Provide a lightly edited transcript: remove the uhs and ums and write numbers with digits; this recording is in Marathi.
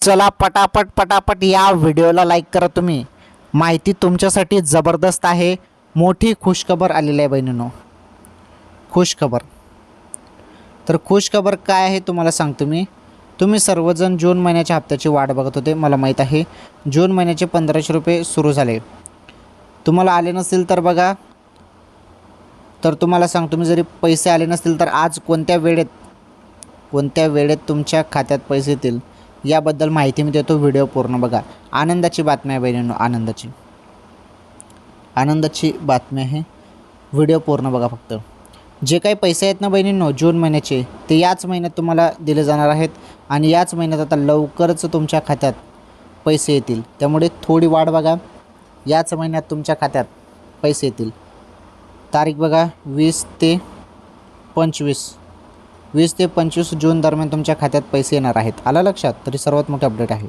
चला पटापट पटापट या व्हिडिओला लाईक करा तुम्ही. माहिती तुमच्यासाठी जबरदस्त आहे. मोठी खुशखबर आलेली आहे बहिणींनो, खुशखबर. तर खुशखबर काय आहे तुम्हाला सांगतो मी. तुम्ही सर्वजण जून महिन्याच्या हप्त्याची वाट बघत होते, मला माहीत आहे. जून महिन्याचे 1500 रुपये सुरू झाले. तुम्हाला आले नसतील तर बघा, तर तुम्हाला सांगतो मी, जरी पैसे आले नसतील तर आज कोणत्या वेळेत तुमच्या खात्यात पैसे येतील याबद्दल माहिती मी देतो. व्हिडिओ पूर्ण बघा. आनंदाची बातमी आहे बहिणींनो, आनंदाची बातमी आहे. व्हिडिओ पूर्ण बघा फक्त. जे काही पैसे आहेत ना बहिणींनो जून महिन्याचे, ते याच महिन्यात तुम्हाला दिले जाणार आहेत आणि याच महिन्यात आता लवकरच तुमच्या खात्यात पैसे येतील. त्यामुळे थोडी वाट बघा. याच महिन्यात तुमच्या खात्यात पैसे येतील. तारीख बघा 20 ते 25 जून दरम्यान तुमच्या खात्यात पैसे येणार आहेत. आला लक्षात? तरी सर्वात मोठी अपडेट आहे.